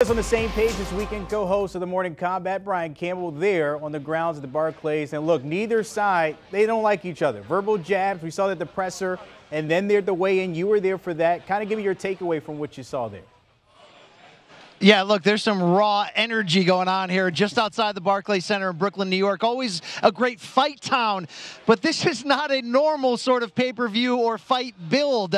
On the same page this weekend, co-host of the Morning Combat, Brian Campbell, there on the grounds of the Barclays. And look, neither side, they don't like each other. Verbal jabs, we saw that at the presser, and then they're the weigh-in. You were there for that. Kind of give me your takeaway from what you saw there. Yeah, look, there's some raw energy going on here just outside the Barclays Center in Brooklyn, New York. Always a great fight town, but this is not a normal sort of pay-per-view or fight build.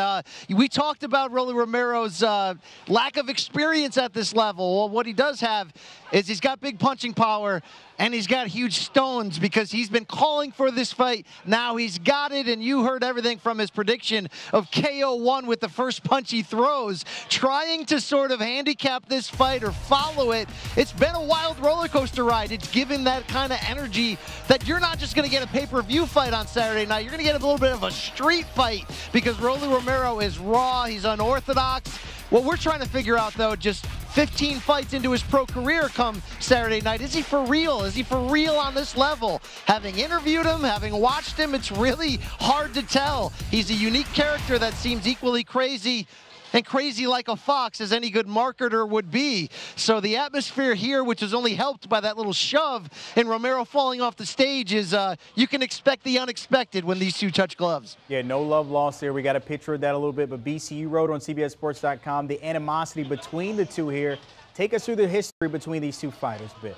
We talked about Rolly Romero's lack of experience at this level. Well, what he does have is he's got big punching power, and he's got huge stones because he's been calling for this fight. Now he's got it, and you heard everything from his prediction of KO1 with the first punch he throws. Trying to sort of handicap this fight or follow it. It's been a wild roller coaster ride. It's given that kind of energy that you're not just going to get a pay-per-view fight on Saturday night. You're going to get a little bit of a street fight because Rolly Romero is raw. He's unorthodox. What we're trying to figure out, though, just 15 fights into his pro career come Saturday night. Is he for real? Is he for real on this level? Having interviewed him, having watched him, it's really hard to tell. He's a unique character that seems equally crazy and crazy like a fox as any good marketer would be. So the atmosphere here, which is only helped by that little shove and Romero falling off the stage, is you can expect the unexpected when these two touch gloves. Yeah, no love lost there. We got a picture of that a little bit, but BC, wrote on CBSSports.com the animosity between the two here. Take us through the history between these two fighters a bit.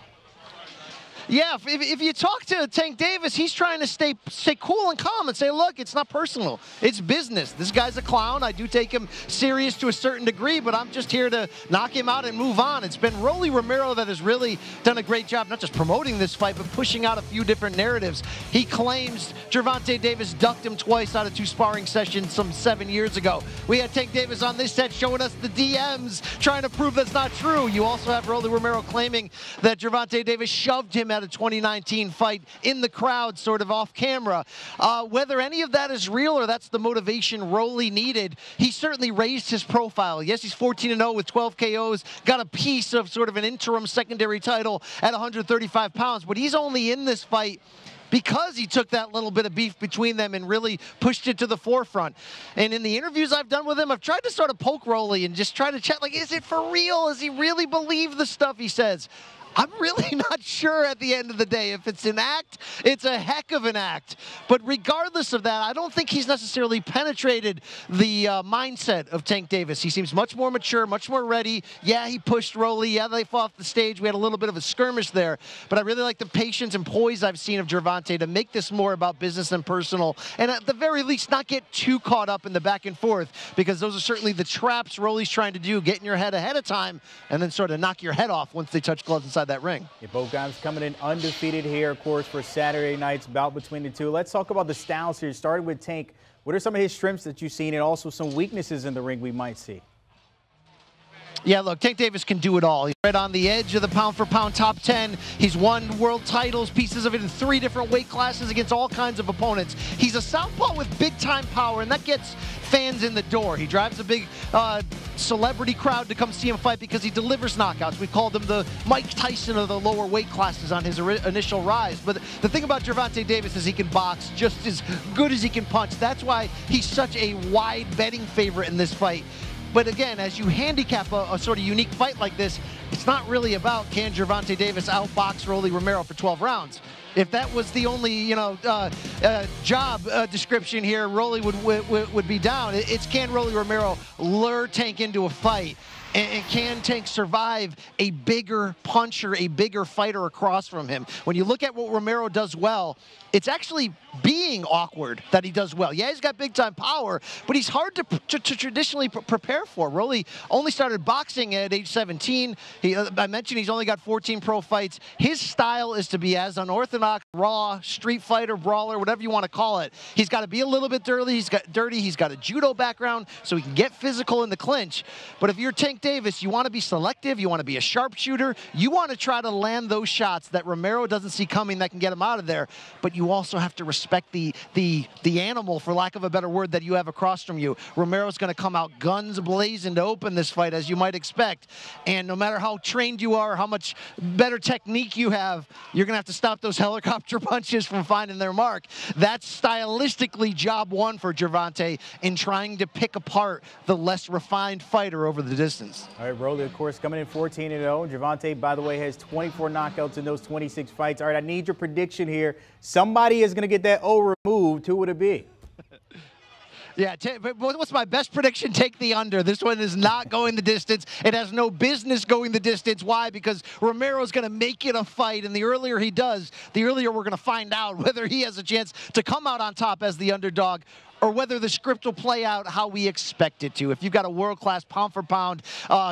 Yeah, if you talk to Tank Davis, he's trying to stay cool and calm and say, look, it's not personal. It's business. This guy's a clown. I do take him serious to a certain degree, but I'm just here to knock him out and move on. It's been Rolly Romero that has really done a great job, not just promoting this fight, but pushing out a few different narratives. He claims Gervonta Davis ducked him twice out of 2 sparring sessions some 7 years ago. We had Tank Davis on this set showing us the DMs, trying to prove that's not true. You also have Rolly Romero claiming that Gervonta Davis shoved him at a 2019 fight in the crowd, sort of off camera. Whether any of that is real or that's the motivation Rolly needed, he certainly raised his profile. Yes, he's 14-0 with 12 KOs, got a piece of sort of an interim secondary title at 135 pounds, but he's only in this fight because he took that little bit of beef between them and really pushed it to the forefront. And in the interviews I've done with him, I've tried to sort of poke Rolly and just try to chat, like, is it for real? Does he really believe the stuff he says? I'm really not sure at the end of the day. If it's an act, it's a heck of an act. But regardless of that, I don't think he's necessarily penetrated the mindset of Tank Davis. He seems much more mature, much more ready. Yeah, he pushed Rolly. Yeah, they fought off the stage. We had a little bit of a skirmish there. But I really like the patience and poise I've seen of Gervonta to make this more about business than personal. And at the very least, not get too caught up in the back and forth, because those are certainly the traps Rolly's trying to do, get in your head ahead of time and then sort of knock your head off once they touch gloves inside that ring. Yeah, both guys coming in undefeated here, of course, for Saturday night's bout between the two. Let's talk about the styles here. Starting with Tank, what are some of his strengths that you've seen and also some weaknesses in the ring we might see? Yeah, look, Tank Davis can do it all. He's right on the edge of the pound-for-pound top 10. He's won world titles, pieces of it in 3 different weight classes against all kinds of opponents. He's a southpaw with big-time power, and that gets fans in the door. He drives a big celebrity crowd to come see him fight because he delivers knockouts. We called him the Mike Tyson of the lower weight classes on his initial rise. But the thing about Gervonta Davis is he can box just as good as he can punch. That's why he's such a wide betting favorite in this fight. But again, as you handicap a sort of unique fight like this, it's not really about can Gervonta Davis outbox Rolly Romero for 12 rounds. If that was the only, job description here, Rolly would be down. It's can Rolly Romero lure Tank into a fight? And can Tank survive a bigger puncher, a bigger fighter across from him? When you look at what Romero does well, it's actually being awkward that he does well. Yeah, he's got big-time power, but he's hard to traditionally prepare for. Rolly only started boxing at age 17. I mentioned he's only got 14 pro fights. His style is to be as unorthodox, raw, street fighter, brawler, whatever you want to call it. He's got to be a little bit dirty. He's got a judo background, so he can get physical in the clinch. But if you're Tank Davis, you want to be selective. You want to be a sharpshooter. You want to try to land those shots that Romero doesn't see coming that can get him out of there. But you also have to respect the animal, for lack of a better word, that you have across from you. Romero's going to come out guns blazing to open this fight, as you might expect. And no matter how trained you are, how much better technique you have, you're going to have to stop those helicopter punches from finding their mark. That's stylistically job one for Gervonta in trying to pick apart the less refined fighter over the distance. wins. All right, Rolly, of course, coming in 14-0. Gervonta, by the way, has 24 knockouts in those 26 fights. All right, I need your prediction here. Somebody is going to get that O removed. Who would it be? Yeah, what's my best prediction? Take the under. This one is not going the distance. It has no business going the distance. Why? Because Romero's going to make it a fight, and the earlier he does, the earlier we're going to find out whether he has a chance to come out on top as the underdog, or whether the script will play out how we expect it to. If you've got a world-class pound-for-pound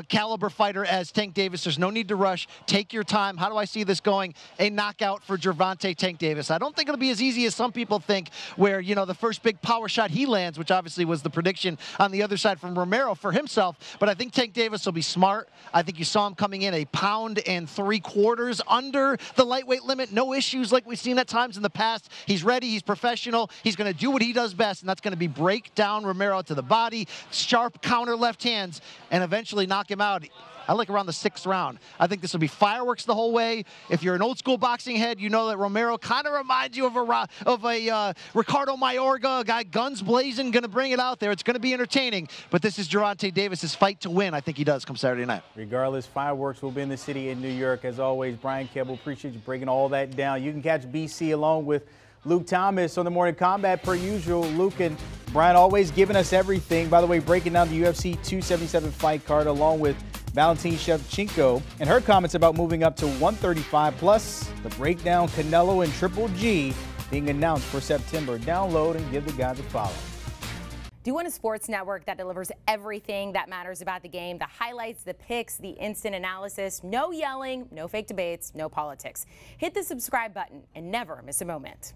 caliber fighter as Tank Davis, there's no need to rush. Take your time. How do I see this going? A knockout for Gervonta Tank Davis. I don't think it'll be as easy as some people think, where, you know, the first big power shot he lands, which obviously was the prediction on the other side from Romero for himself, but I think Tank Davis will be smart. I think you saw him coming in 1 3/4 pounds under the lightweight limit. No issues like we've seen at times in the past. He's ready. He's professional. He's going to do what he does best, and that's going to be break down Romero to the body, sharp counter left hands, and eventually knock him out. I like around the 6th round. I think this will be fireworks the whole way. If you're an old school boxing head, you know that Romero kind of reminds you of a Ricardo Mayorga, a guy guns blazing, going to bring it out there. It's going to be entertaining, but this is Gervonta Davis's fight to win. I think he does come Saturday night. Regardless, fireworks will be in the city in New York. As always, Brian Campbell, appreciate you breaking all that down. You can catch BC along with Luke Thomas on the Morning Combat per usual. Luke and Brian always giving us everything. By the way, breaking down the UFC 277 fight card along with Valentina Shevchenko and her comments about moving up to 135, plus the breakdown Canelo and Triple G being announced for September. Download and give the guys a follow. Do you want a sports network that delivers everything that matters about the game? The highlights, the picks, the instant analysis, no yelling, no fake debates, no politics. Hit the subscribe button and never miss a moment.